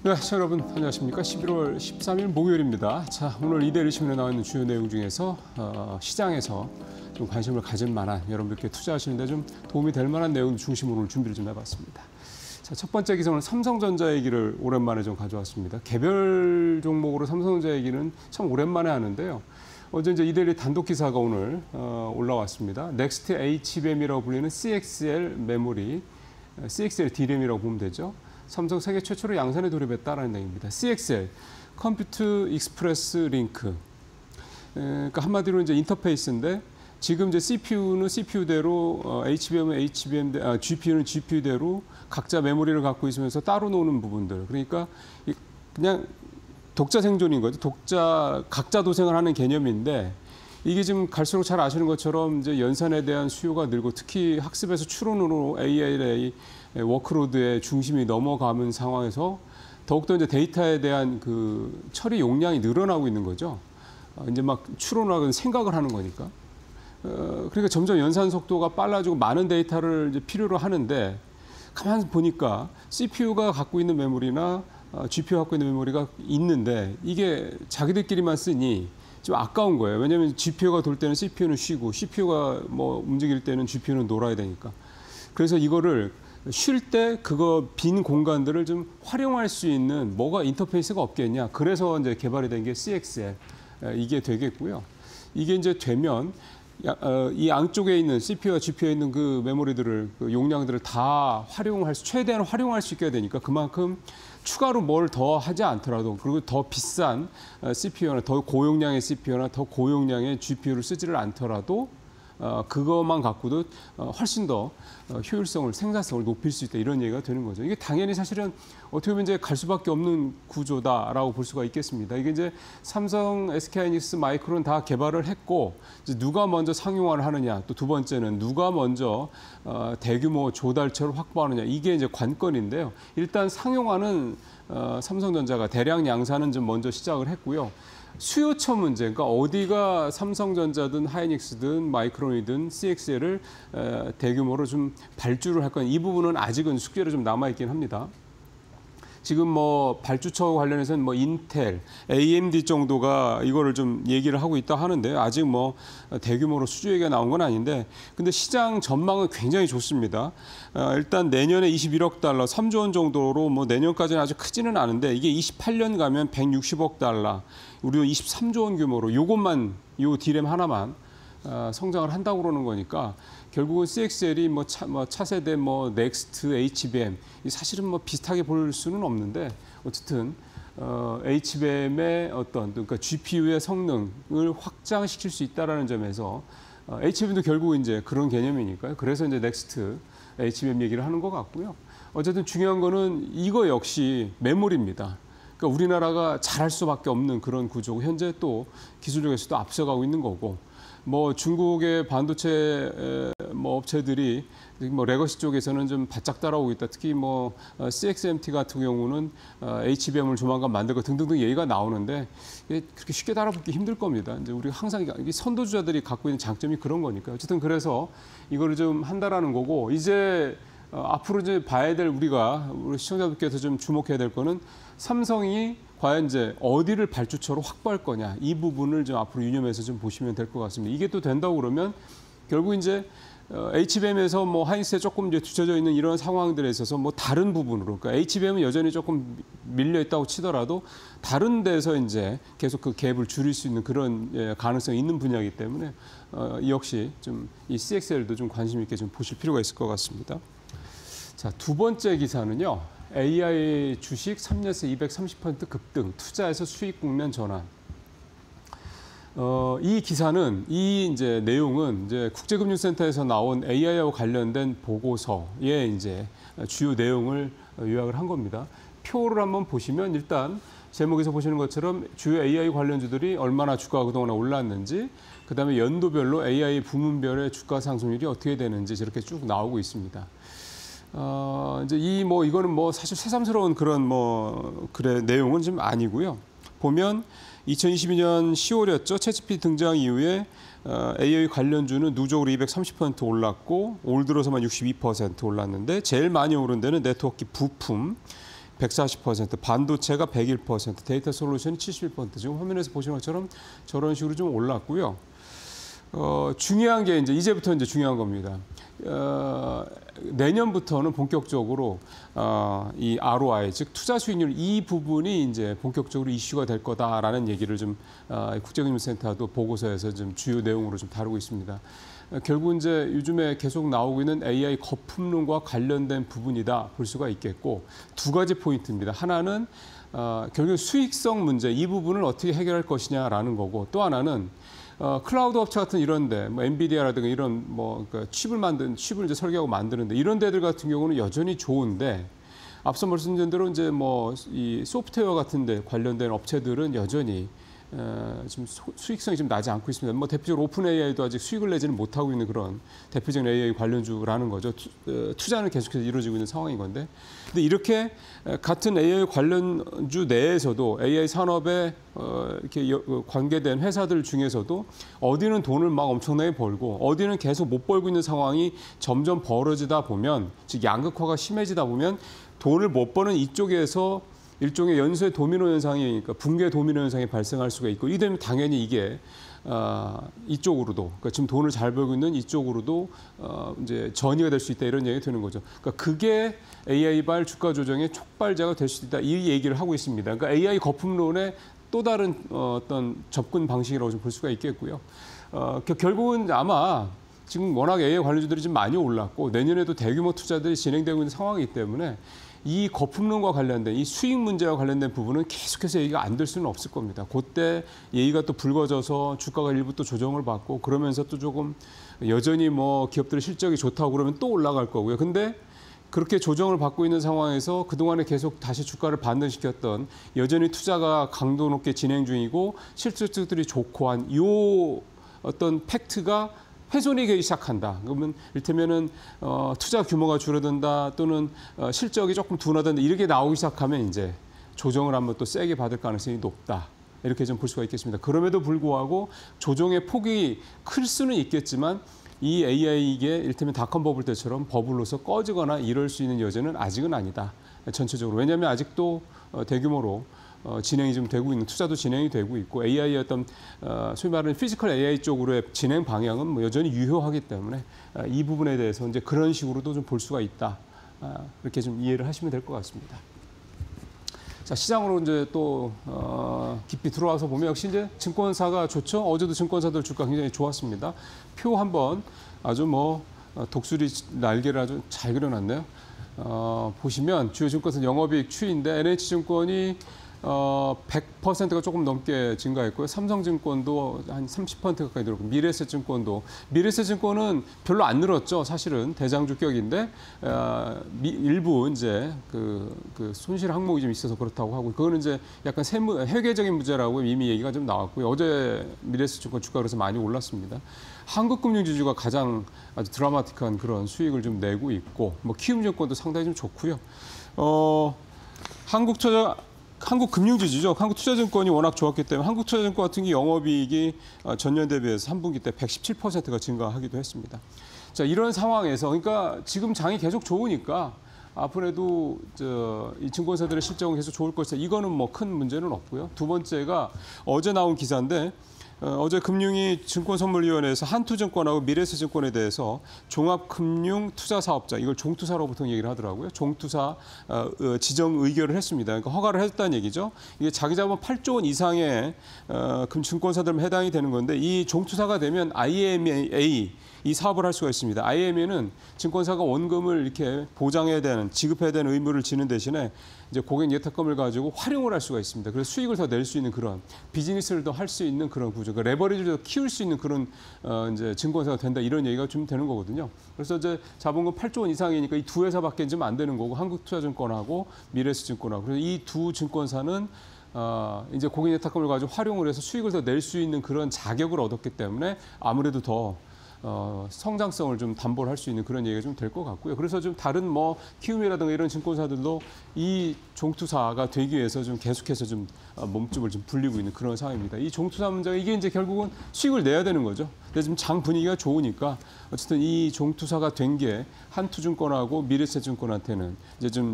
네, 자, 여러분 안녕하십니까? 11월 13일 목요일입니다. 자, 오늘 이데일리 신문에 나와 있는 주요 내용 중에서 시장에서 좀 관심을 가질 만한, 여러분들께 투자하시는데 좀 도움이 될 만한 내용 중심으로 오늘 준비를 좀 해봤습니다. 자, 첫 번째 기사는 삼성전자 얘기를 오랜만에 좀 가져왔습니다. 개별 종목으로 삼성전자 얘기는 참 오랜만에 하는데요. 어제 이제 이데일리 단독 기사가 오늘 올라왔습니다. 넥스트 HBM이라고 불리는 CXL 메모리, CXL D램이라고 보면 되죠. 삼성 세계 최초로 양산에 돌입했다라는 얘기입니다. CXL, 컴퓨터 익스프레스 링크. 그러니까 한마디로 이제 인터페이스인데 지금 이제 CPU는 CPU대로, HBM은 HBM, GPU는 GPU대로 각자 메모리를 갖고 있으면서 따로 노는 부분들. 그러니까 그냥 독자 생존인 거죠. 각자 도생을 하는 개념인데 이게 지금 갈수록 잘 아시는 것처럼 이제 연산에 대한 수요가 늘고 특히 학습에서 추론으로 AI의 워크로드의 중심이 넘어가는 상황에서 더욱더 이제 데이터에 대한 그 처리 용량이 늘어나고 있는 거죠. 이제 막 추론하고 생각을 하는 거니까. 그러니까 점점 연산 속도가 빨라지고 많은 데이터를 이제 필요로 하는데 가만히 보니까 CPU가 갖고 있는 메모리나 GPU가 갖고 있는 메모리가 있는데 이게 자기들끼리만 쓰니 좀 아까운 거예요. 왜냐하면 GPU가 돌 때는 CPU는 쉬고 CPU가 뭐 움직일 때는 GPU는 놀아야 되니까. 그래서 이거를 쉴 때 그거 빈 공간들을 좀 활용할 수 있는 뭐가 인터페이스가 없겠냐. 그래서 이제 개발이 된 게 CXL. 이게 되겠고요. 이게 이제 되면 이 양쪽에 있는 CPU와 GPU에 있는 그 메모리들을, 그 용량들을 다 최대한 활용할 수 있게 되니까 그만큼 추가로 뭘 더 하지 않더라도 그리고 더 비싼 CPU나 더 고용량의 CPU나 더 고용량의 GPU를 쓰지를 않더라도 그것만 갖고도 훨씬 더 효율성을, 생산성을 높일 수 있다 이런 얘기가 되는 거죠. 이게 당연히 사실은 어떻게 보면 이제 갈 수밖에 없는 구조다라고 볼 수가 있겠습니다. 이게 이제 삼성, SK하이닉스, 마이크론 다 개발을 했고 이제 누가 먼저 상용화를 하느냐, 또 두 번째는 누가 먼저 대규모 조달처를 확보하느냐 이게 이제 관건인데요. 일단 상용화는 삼성전자가 대량 양산은 좀 먼저 시작을 했고요. 수요처 문제, 그러니까 어디가 삼성전자든 하이닉스든 마이크론이든 CXL을 대규모로 좀 발주를 할 건 이 부분은 아직은 숙제로 좀 남아있긴 합니다. 지금 뭐 발주처 관련해서는 뭐 인텔, AMD 정도가 이거를 좀 얘기를 하고 있다 하는데 아직 뭐 대규모로 수주 얘기가 나온 건 아닌데 근데 시장 전망은 굉장히 좋습니다. 일단 내년에 21억 달러, 3조 원 정도로 뭐 내년까지는 아주 크지는 않은데 이게 28년 가면 160억 달러, 우리도 23조 원 규모로 요것만, 요 디램 하나만 성장을 한다고 그러는 거니까 결국은 CXL이 뭐 차세대 뭐 넥스트 HBM 사실은 뭐 비슷하게 볼 수는 없는데 어쨌든 HBM의 그러니까 GPU의 성능을 확장시킬 수 있다라는 점에서 HBM도 결국 이제 그런 개념이니까요. 그래서 이제 넥스트 HBM 얘기를 하는 것 같고요. 어쨌든 중요한 거는 이거 역시 메모리입니다. 그러니까 우리나라가 잘할 수밖에 없는 그런 구조고 현재 또 기술력에서도 앞서가고 있는 거고. 뭐 중국의 반도체 뭐 업체들이 뭐 레거시 쪽에서는 좀 바짝 따라오고 있다. 특히 뭐 CXMT 같은 경우는 HBM을 조만간 만들고 등등등 얘기가 나오는데 이게 그렇게 쉽게 따라붙기 힘들 겁니다. 이제 우리가 항상 이게 선도주자들이 갖고 있는 장점이 그런 거니까요. 어쨌든 그래서 이거를 좀 한다라는 거고 이제 앞으로 이제 봐야 될 우리 시청자분께서 좀 주목해야 될 거는 삼성이 과연 이제 어디를 발주처로 확보할 거냐 이 부분을 좀 앞으로 유념해서 좀 보시면 될 것 같습니다. 이게 또 된다고 그러면 결국 이제 HBM에서 뭐 하이닉스에 조금 이제 뒤쳐져 있는 이런 상황들에 있어서 뭐 다른 부분으로, 그러니까 HBM은 여전히 조금 밀려 있다고 치더라도 다른 데서 이제 계속 그 갭을 줄일 수 있는 그런 가능성이 있는 분야이기 때문에 역시 좀 이 CXL도 좀 관심 있게 좀 보실 필요가 있을 것 같습니다. 자, 두 번째 기사는요. AI 주식 3년새 230% 급등, 투자에서 수익 국면 전환. 이 기사는 이제 내용은 이제 국제금융센터에서 나온 AI와 관련된 보고서의 이제 주요 내용을 요약을 한 겁니다. 표를 한번 보시면 일단 제목에서 보시는 것처럼 주요 AI 관련주들이 얼마나 주가가 그동안 올랐는지, 그다음에 연도별로 AI 부문별의 주가 상승률이 어떻게 되는지 저렇게 쭉 나오고 있습니다. 이제 이거는 뭐 사실 새삼스러운 그런 내용은 좀 아니고요. 보면 2022년 10월이었죠. 챗GPT 등장 이후에 AI 관련주는 누적으로 230% 올랐고 올 들어서만 62% 올랐는데 제일 많이 오른 데는 네트워크 부품 140%, 반도체가 101%, 데이터 솔루션이 71%. 지금 화면에서 보시는 것처럼 저런 식으로 좀 올랐고요. 중요한 게 이제부터 중요한 겁니다. 내년부터는 본격적으로 이 ROI, 즉 투자 수익률 이 부분이 이제 본격적으로 이슈가 될 거다라는 얘기를 좀 국제금융센터도 보고서에서 좀 주요 내용으로 좀 다루고 있습니다. 결국 이제 요즘에 계속 나오고 있는 AI 거품론과 관련된 부분이다 볼 수가 있겠고, 두 가지 포인트입니다. 하나는 결국 수익성 문제, 이 부분을 어떻게 해결할 것이냐라는 거고, 또 하나는 클라우드 업체 같은 이런데, 뭐 엔비디아라든가 이런 그러니까 칩을 이제 설계하고 만드는데, 이런 데들 같은 경우는 여전히 좋은데, 앞서 말씀드린 대로 이제 이 소프트웨어 같은데 관련된 업체들은 여전히 지금 수익성이 좀 나지 않고 있습니다. 대표적으로 오픈 AI도 아직 수익을 내지는 못하고 있는 그런 대표적인 AI 관련주라는 거죠. 투자는 계속해서 이루어지고 있는 상황인 건데, 근데 이렇게 같은 AI 관련주 내에서도 AI 산업에 이렇게 관계된 회사들 중에서도 어디는 돈을 막 엄청나게 벌고 어디는 계속 못 벌고 있는 상황이 점점 벌어지다 보면, 즉 양극화가 심해지다 보면 돈을 못 버는 이쪽에서 일종의 연쇄 도미노 현상이, 그러니까 붕괴 도미노 현상이 발생할 수가 있고, 이 되면 당연히 이게 이쪽으로도, 그러니까 지금 돈을 잘 벌고 있는 이쪽으로도 이제 전이가 될 수 있다, 이런 얘기가 되는 거죠. 그러니까 그게 AI발 주가 조정의 촉발자가 될 수 있다, 이 얘기를 하고 있습니다. 그러니까 AI 거품론의 또 다른 어떤 접근 방식이라고 좀 볼 수가 있겠고요. 결국은 아마 지금 워낙 AI 관련주들이 좀 많이 올랐고 내년에도 대규모 투자들이 진행되고 있는 상황이기 때문에 이 거품론과 관련된 이 수익 문제와 관련된 부분은 계속해서 얘기가 안 될 수는 없을 겁니다. 그때 얘기가 또 불거져서 주가가 일부 또 조정을 받고, 그러면서 또 조금 여전히 기업들의 실적이 좋다고 그러면 또 올라갈 거고요. 근데 그렇게 조정을 받고 있는 상황에서 그동안에 계속 다시 주가를 반등시켰던, 여전히 투자가 강도 높게 진행 중이고 실적들이 좋고 한 이 어떤 팩트가 훼손이 되기 시작한다. 그러면 이를테면은 투자 규모가 줄어든다, 또는 실적이 조금 둔화된다, 이렇게 나오기 시작하면 이제 조정을 한번 또 세게 받을 가능성이 높다, 이렇게 좀 볼 수가 있겠습니다. 그럼에도 불구하고 조정의 폭이 클 수는 있겠지만 이 AI가 이를테면 닷컴 버블 때처럼 버블로서 꺼지거나 이럴 수 있는 여지는 아직은 아니다, 전체적으로. 왜냐하면 아직도 대규모로 진행이 좀 되고 있는, 투자도 진행이 되고 있고, AI의 어떤 소위 말하는 피지컬 AI 쪽으로의 진행 방향은 여전히 유효하기 때문에 이 부분에 대해서 이제 그런 식으로도 좀 볼 수가 있다, 이렇게 좀 이해를 하시면 될 것 같습니다. 자, 시장으로 이제 또 깊이 들어와서 보면 역시 이제 증권사가 좋죠. 어제도 증권사들 주가 굉장히 좋았습니다. 표 한번 아주 독수리 날개를 아주 잘 그려놨네요. 보시면 주요 증권사 영업이익 추이인데 NH증권이 100%가 조금 넘게 증가했고요. 삼성증권도 한 30% 가까이 늘었고, 미래에셋증권은 별로 안 늘었죠. 사실은 대장주격인데 일부 이제 그 손실 항목이 좀 있어서 그렇다고 하고, 그거는 이제 약간 회계적인 문제라고 이미 얘기가 좀 나왔고요. 어제 미래에셋증권 주가 그래서 많이 올랐습니다. 한국금융지주가 가장 아주 드라마틱한 그런 수익을 좀 내고 있고, 키움증권도 상당히 좀 좋고요. 한국금융지주죠. 한국투자증권이 워낙 좋았기 때문에 한국투자증권 같은 경우 영업이익이 전년 대비해서 3분기 때 117%가 증가하기도 했습니다. 자, 이런 상황에서, 그러니까 지금 장이 계속 좋으니까 앞으로도 이 증권사들의 실적은 계속 좋을 것이다, 이거는 큰 문제는 없고요. 두 번째가 어제 나온 기사인데, 어제 금융위 증권선물위원회에서 한투증권하고 미래에셋증권에 대해서 종합금융투자사업자, 이걸 종투사로 보통 얘기를 하더라고요. 종투사 지정 의결을 했습니다. 그러니까 허가를 했다는 얘기죠. 이게 자기 자본 8조 원 이상의 증권사들만 해당이 되는 건데, 이 종투사가 되면 IMA 이 사업을 할 수가 있습니다. IMA는 증권사가 원금을 이렇게 보장해야 되는, 지급해야 되는 의무를 지는 대신에 이제 고객 예탁금을 가지고 활용을 할 수가 있습니다. 그래서 수익을 더 낼 수 있는 그런, 비즈니스를 더 할 수 있는 그런 구조, 그러니까 레버리지를 더 키울 수 있는 그런 이제 증권사가 된다, 이런 얘기가 좀 되는 거거든요. 그래서 이제 자본금 8조 원 이상이니까 이 두 회사밖에 좀 안 되는 거고, 한국투자증권하고 미래에셋증권하고, 그래서 이 두 증권사는 이제 고객 예탁금을 가지고 활용을 해서 수익을 더 낼 수 있는 그런 자격을 얻었기 때문에 아무래도 더 성장성을 좀 담보를 할 수 있는 그런 얘기가 좀 될 것 같고요. 그래서 좀 다른 뭐 키움이라든가 이런 증권사들도 이 종투사가 되기 위해서 좀 계속해서 좀 몸집을 좀 불리고 있는 그런 상황입니다. 이 종투사 문제가 이게 이제 결국은 수익을 내야 되는 거죠. 근데 지금 장 분위기가 좋으니까 어쨌든 이 종투사가 된 게 한투증권하고 미래에셋증권한테는 이제 좀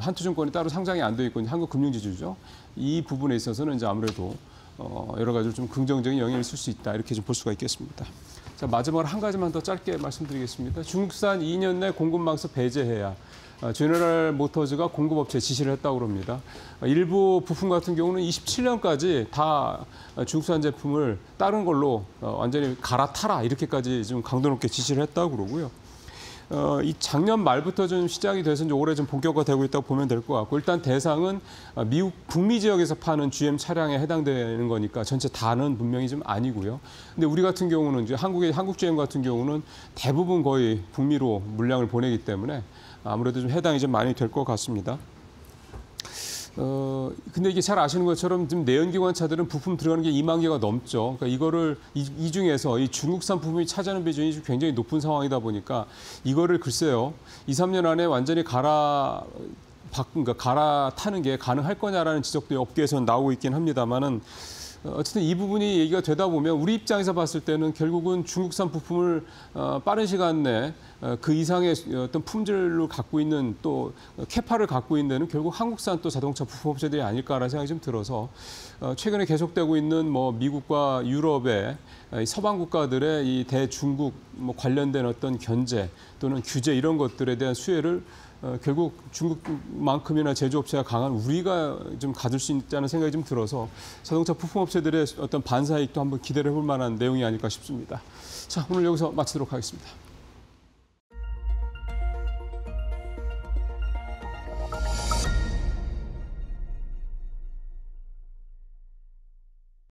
한투증권이 따로 상장이 안 돼 있고 한국금융지주죠. 이 부분에 있어서는 이제 아무래도 여러 가지로 좀 긍정적인 영향을 있을 수 있다 이렇게 좀 볼 수가 있겠습니다. 자, 마지막으로 한 가지만 더 짧게 말씀드리겠습니다. 중국산 2년 내 공급망에서 배제해야 제너럴 모터즈가 공급업체에 지시를 했다고 합니다. 일부 부품 같은 경우는 27년까지 다 중국산 제품을 다른 걸로 완전히 갈아타라 이렇게까지 좀 강도 높게 지시를 했다고 그러고요. 이 작년 말부터 좀 시작이 돼서 이제 올해 좀 본격화되고 있다고 보면 될 것 같고 일단 대상은 미국 북미 지역에서 파는 GM 차량에 해당되는 거니까 전체 다는 분명히 좀 아니고요. 근데 우리 같은 경우는 이제 한국 GM 같은 경우는 대부분 거의 북미로 물량을 보내기 때문에 아무래도 좀 해당이 좀 많이 될 것 같습니다. 근데 이게 잘 아시는 것처럼 지금 내연기관 차들은 부품 들어가는 게 2만 개가 넘죠. 그러니까 이거를 이 중에서 이 중국산 부품이 차지하는 비중이 굉장히 높은 상황이다 보니까 이거를 글쎄요, 2, 3년 안에 완전히 그러니까 갈아타는 게 가능할 거냐라는 지적도 업계에서는 나오고 있긴 합니다만은 어쨌든 이 부분이 얘기가 되다 보면 우리 입장에서 봤을 때는 결국은 중국산 부품을 빠른 시간 내에 그 이상의 어떤 품질을 갖고 있는 또 캐파를 갖고 있는 데는 결국 한국산 또 자동차 부품업체들이 아닐까라는 생각이 좀 들어서 최근에 계속되고 있는 뭐 미국과 유럽의 서방 국가들의 이 대중국 뭐 관련된 어떤 견제 또는 규제 이런 것들에 대한 수혜를 결국 중국만큼이나 제조업체가 강한 우리가 좀 가질 수 있다는 생각이 좀 들어서 자동차 부품업체들의 어떤 반사이익도 한번 기대를 해볼 만한 내용이 아닐까 싶습니다. 자, 오늘 여기서 마치도록 하겠습니다.